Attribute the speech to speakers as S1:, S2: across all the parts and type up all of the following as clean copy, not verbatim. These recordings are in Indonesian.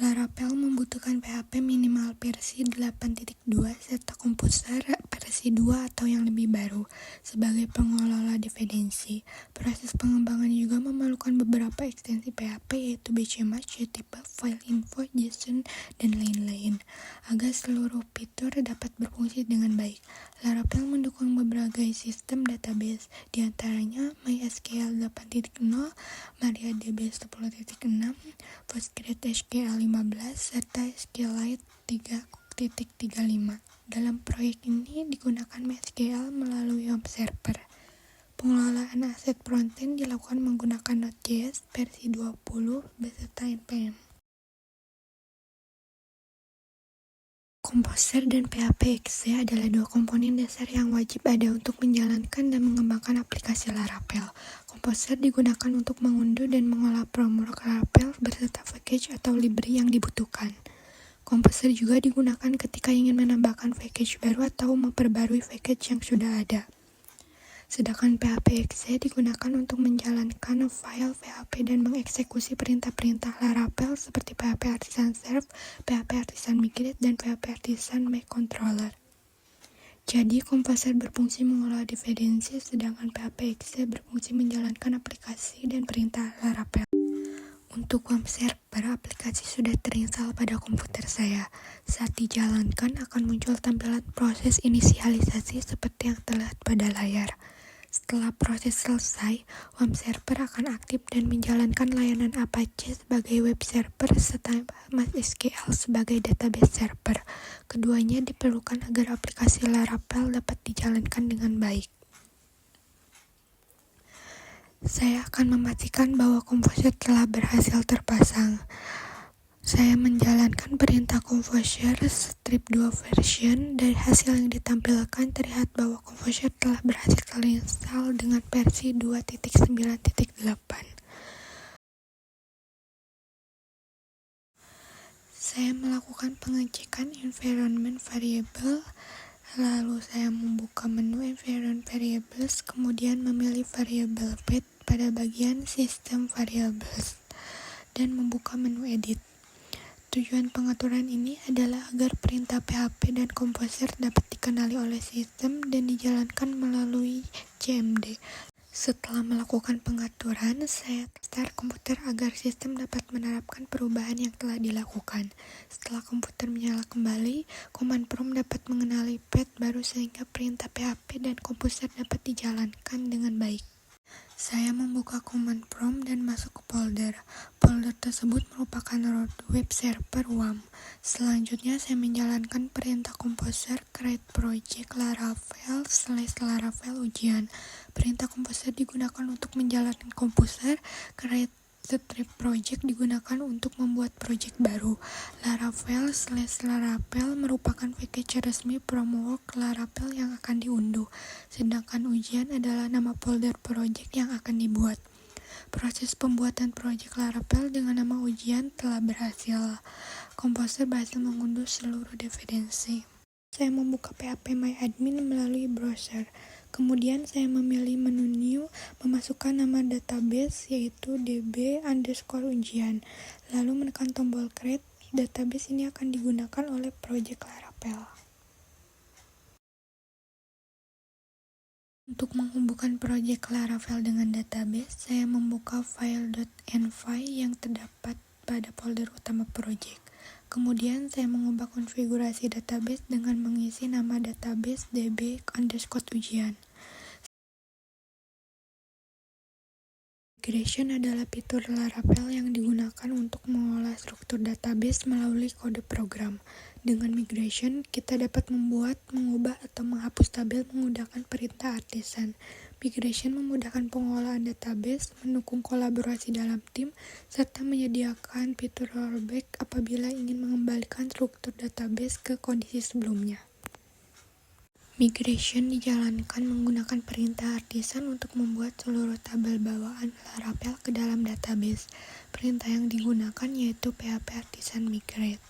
S1: Laravel membutuhkan PHP minimal versi 8.2 serta Composer versi 2 atau yang lebih baru sebagai pengelola dependensi. Proses pengembangan juga memerlukan beberapa ekstensi PHP yaitu BCMask, JTP, FileInfo, JSON, dan lain-lain agar seluruh fitur dapat berfungsi dengan baik. Laravel mendukung berbagai sistem database, diantaranya MySQL 8.0, MariaDB 10.6, PostgreSQL 15, serta SQLite 3.35. Dalam proyek ini digunakan MySQL melalui Home Server. Pengelolaan aset frontend dilakukan menggunakan Node.js versi 20 beserta npm. Composer dan PHP.exe adalah dua komponen dasar yang wajib ada untuk menjalankan dan mengembangkan aplikasi Laravel. Composer digunakan untuk mengunduh dan mengolah framework Laravel beserta package atau library yang dibutuhkan. Composer juga digunakan ketika ingin menambahkan package baru atau memperbarui package yang sudah ada. Sedangkan PHP.exe digunakan untuk menjalankan file PHP dan mengeksekusi perintah-perintah Laravel seperti PHP Artisan Serve, PHP Artisan Migrate, dan PHP Artisan Make Controller. Jadi, Composer berfungsi mengolah dependensi, sedangkan PHP.exe berfungsi menjalankan aplikasi dan perintah Laravel. Untuk Home Server, aplikasi sudah terinstall pada komputer saya. Saat dijalankan, akan muncul tampilan proses inisialisasi seperti yang terlihat pada layar. Setelah proses selesai, Home Server akan aktif dan menjalankan layanan Apache sebagai web server serta MySQL sebagai database server. Keduanya diperlukan agar aplikasi Laravel dapat dijalankan dengan baik. Saya akan memastikan bahwa Composer telah berhasil terpasang. Saya menjalankan perintah Composer strip 2 version. Dari hasil yang ditampilkan terlihat bahwa Composer telah berhasil terinstall dengan versi 2.9.8. Saya melakukan pengecekan environment variable, lalu saya membuka menu environment variables, kemudian memilih variable path pada bagian system variables, dan membuka menu edit. Tujuan pengaturan ini adalah agar perintah PHP dan Composer dapat dikenali oleh sistem dan dijalankan melalui CMD. Setelah melakukan pengaturan, saya start komputer agar sistem dapat menerapkan perubahan yang telah dilakukan. Setelah komputer menyala kembali, command prompt dapat mengenali path baru sehingga perintah PHP dan Composer dapat dijalankan dengan baik. Saya membuka command prompt dan masuk ke folder. Folder tersebut merupakan root web server WAM. Selanjutnya saya menjalankan perintah Composer create project Laravel ujian. Perintah Composer digunakan untuk menjalankan Composer, create strip project digunakan untuk membuat project baru. Laravel merupakan package resmi framework Laravel yang akan diunduh, sedangkan ujian adalah nama folder project yang akan dibuat. Proses pembuatan project Laravel dengan nama ujian telah berhasil. Composer berhasil mengunduh seluruh dependensi. Saya membuka PHP MyAdmin melalui browser. Kemudian saya memilih menu new, memasukkan nama database yaitu db_ujian, lalu menekan tombol create. Database ini akan digunakan oleh project Laravel. Untuk menghubungkan project Laravel dengan database, saya membuka file.env yang terdapat pada folder utama project. Kemudian saya mengubah konfigurasi database dengan mengisi nama database db_ujian. Migration adalah fitur Laravel yang digunakan untuk mengolah struktur database melalui kode program. Dengan migration, kita dapat membuat, mengubah, atau menghapus tabel menggunakan perintah artisan. Migration memudahkan pengolahan database, mendukung kolaborasi dalam tim, serta menyediakan fitur rollback apabila ingin mengembalikan struktur database ke kondisi sebelumnya. Migration dijalankan menggunakan perintah artisan untuk membuat seluruh tabel bawaan Laravel ke dalam database. Perintah yang digunakan yaitu PHP Artisan Migrate.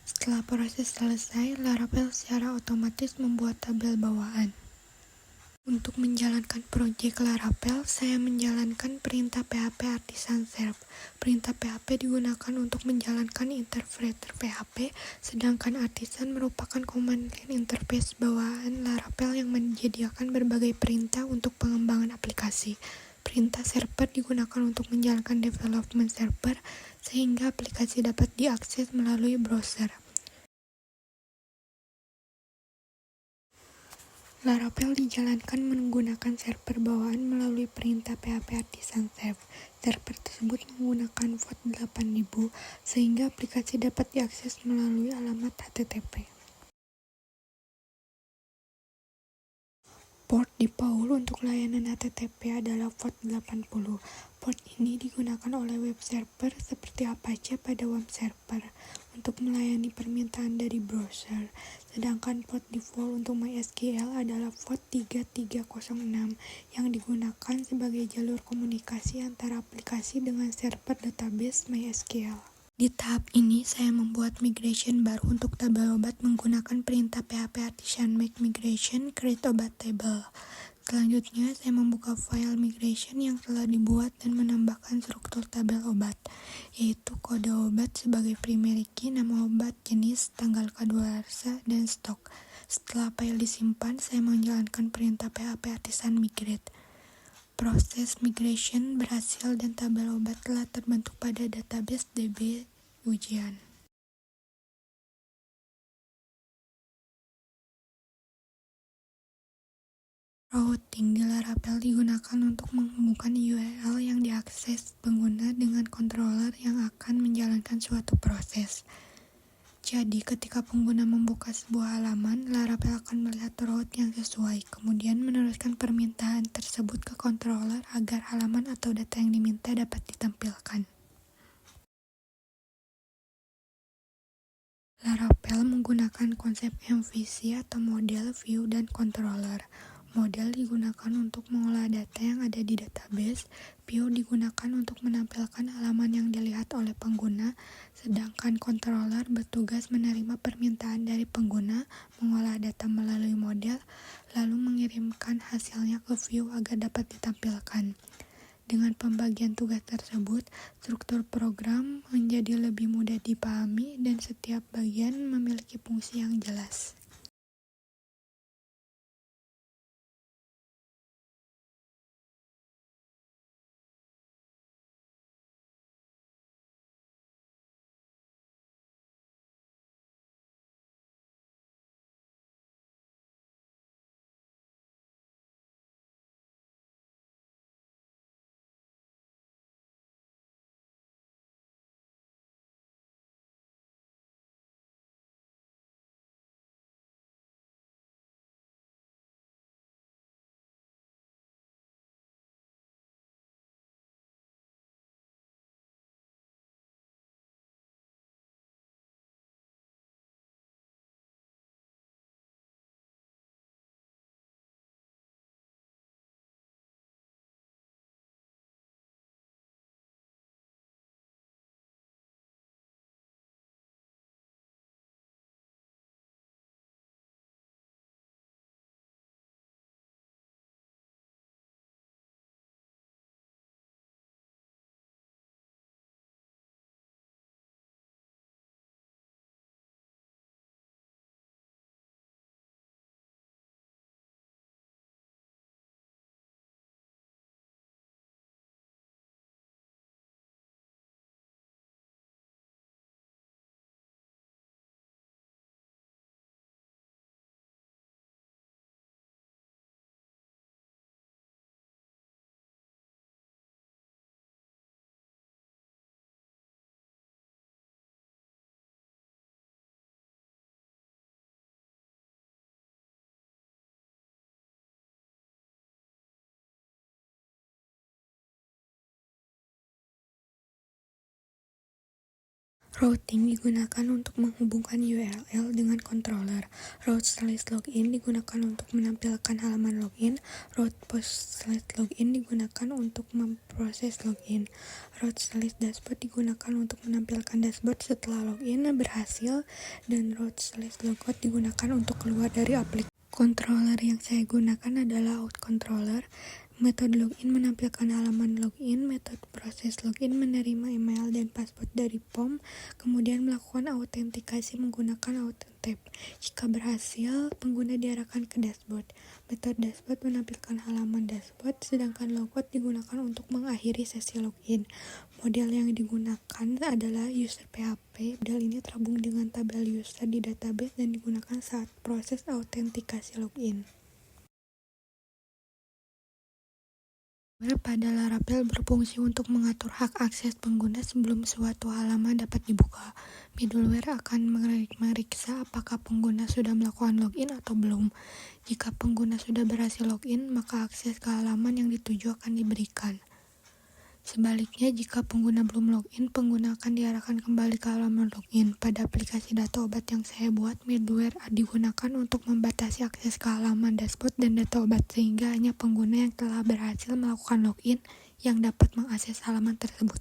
S1: Setelah proses selesai, Laravel secara otomatis membuat tabel bawaan. Untuk menjalankan proyek Laravel, saya menjalankan perintah PHP Artisan Serve. Perintah PHP digunakan untuk menjalankan interpreter PHP, sedangkan Artisan merupakan command line interface bawaan Laravel yang menyediakan berbagai perintah untuk pengembangan aplikasi. Perintah server digunakan untuk menjalankan development server, sehingga aplikasi dapat diakses melalui browser. Laravel dijalankan menggunakan server bawaan melalui perintah PHP Artisan Serve. Server tersebut menggunakan port 8000, sehingga aplikasi dapat diakses melalui alamat HTTP. Port default untuk layanan HTTP adalah port 80. Port ini digunakan oleh web server seperti Apache pada web server untuk melayani permintaan dari browser. Sedangkan port default untuk MySQL adalah port 3306 yang digunakan sebagai jalur komunikasi antara aplikasi dengan server database MySQL. Di tahap ini, saya membuat migration baru untuk tabel obat menggunakan perintah PHP Artisan make migration create obat table. Selanjutnya, saya membuka file migration yang telah dibuat dan menambahkan struktur tabel obat, yaitu kode obat sebagai primary key, nama obat, jenis, tanggal kadaluarsa, dan stok. Setelah file disimpan, saya menjalankan perintah PHP Artisan migrate. Proses migration berhasil dan tabel obat telah terbentuk pada database DB ujian. Routing di Laravel digunakan untuk menghubungkan URL yang diakses pengguna dengan controller yang akan menjalankan suatu proses. Jadi, ketika pengguna membuka sebuah halaman, Laravel akan melihat route yang sesuai, kemudian meneruskan permintaan tersebut ke controller agar halaman atau data yang diminta dapat ditampilkan. Laravel menggunakan konsep MVC atau model, view, dan controller. Model digunakan untuk mengolah data yang ada di database, view digunakan untuk menampilkan halaman yang dilihat oleh pengguna, sedangkan controller bertugas menerima permintaan dari pengguna, mengolah data melalui model, lalu mengirimkan hasilnya ke view agar dapat ditampilkan. Dengan pembagian tugas tersebut, struktur program menjadi lebih mudah dipahami dan setiap bagian memiliki fungsi yang jelas. Routing digunakan untuk menghubungkan URL dengan controller. Route/login digunakan untuk menampilkan halaman login. Route post/login digunakan untuk memproses login. Route/dashboard digunakan untuk menampilkan dashboard setelah login berhasil, dan route/logout digunakan untuk keluar dari aplikasi. Controller yang saya gunakan adalah OutController. Metode login menampilkan halaman login, metode proses login menerima email dan password dari POM, kemudian melakukan autentikasi menggunakan AutoTap. Jika berhasil, pengguna diarahkan ke dashboard. Metode dashboard menampilkan halaman dashboard, sedangkan logout digunakan untuk mengakhiri sesi login. Model yang digunakan adalah user PHP. Model ini terhubung dengan tabel user di database dan digunakan saat proses autentikasi login. Middleware pada Laravel berfungsi untuk mengatur hak akses pengguna sebelum suatu halaman dapat dibuka. Middleware akan meriksa apakah pengguna sudah melakukan login atau belum. Jika pengguna sudah berhasil login, maka akses ke halaman yang dituju akan diberikan. Sebaliknya, jika pengguna belum login, pengguna akan diarahkan kembali ke halaman login. Pada aplikasi data obat yang saya buat, middleware digunakan untuk membatasi akses ke halaman dashboard dan data obat, sehingga hanya pengguna yang telah berhasil melakukan login yang dapat mengakses halaman tersebut.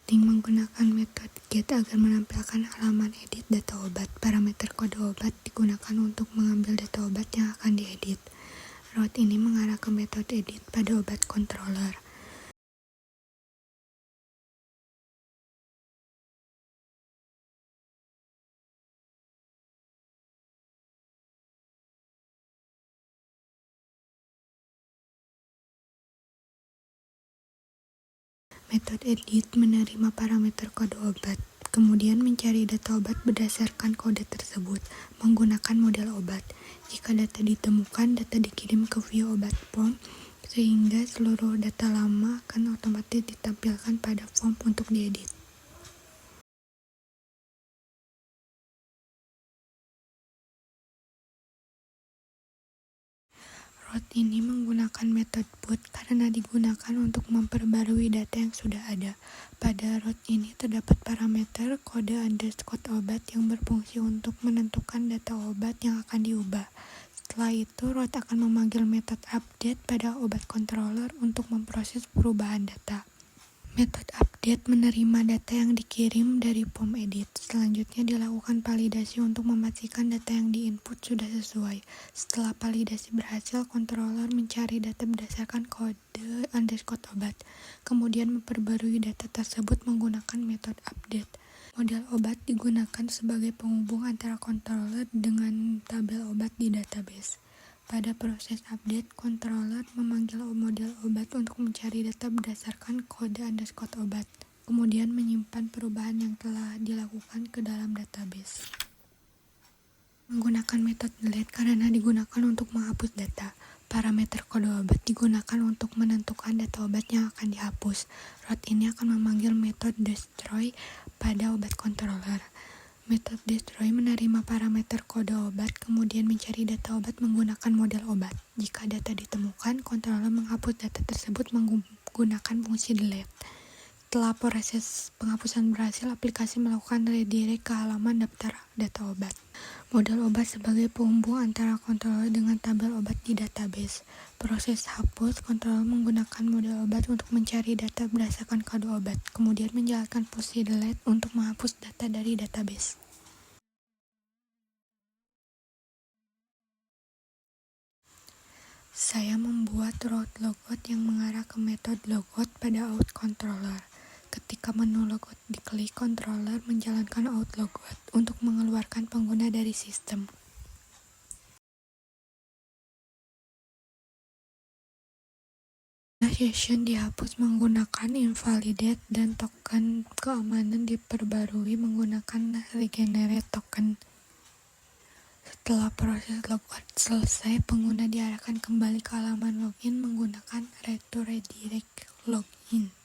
S1: Menggunakan metode get agar menampilkan halaman edit data obat. Parameter kode obat digunakan untuk mengambil data obat yang akan diedit. Route ini mengarah ke metode edit pada obat controller. Metode edit menerima parameter kode obat, kemudian mencari data obat berdasarkan kode tersebut menggunakan model obat. Jika data ditemukan, data dikirim ke view obat POM, sehingga seluruh data lama akan otomatis ditampilkan pada form untuk diedit. Root ini menggunakan metode boot karena digunakan untuk memperbarui data yang sudah ada. Pada root ini terdapat parameter kode underscore obat yang berfungsi untuk menentukan data obat yang akan diubah. Setelah itu, root akan memanggil metode update pada obat controller untuk memproses perubahan data. Metode update menerima data yang dikirim dari form edit. Selanjutnya dilakukan validasi untuk memastikan data yang diinput sudah sesuai. Setelah validasi berhasil, controller mencari data berdasarkan kode underscore obat. Kemudian memperbarui data tersebut menggunakan metode update. Model obat digunakan sebagai penghubung antara controller dengan tabel obat di database. Pada proses update, controller memanggil model obat untuk mencari data berdasarkan kode underscore obat, kemudian menyimpan perubahan yang telah dilakukan ke dalam database. Menggunakan metode delete karena digunakan untuk menghapus data. Parameter kode obat digunakan untuk menentukan data obat yang akan dihapus. Root ini akan memanggil metode destroy pada obat controller. Metode destroy menerima parameter kode obat, kemudian mencari data obat menggunakan model obat. Jika data ditemukan, controller menghapus data tersebut menggunakan fungsi delete. Setelah proses penghapusan berhasil, aplikasi melakukan redirect ke halaman daftar data obat. Model obat sebagai penghubung antara controller dengan tabel obat di database. Proses hapus, controller menggunakan model obat untuk mencari data berdasarkan kode obat, kemudian menjalankan fungsi delete untuk menghapus data dari database. Saya membuat route logout yang mengarah ke metode logout pada out controller. Ketika menu logout diklik, controller menjalankan out logout untuk mengeluarkan pengguna dari sistem. Session dihapus menggunakan invalidate dan token keamanan diperbarui menggunakan regenerate token. Setelah proses logout selesai, pengguna diarahkan kembali ke halaman login menggunakan redirect login.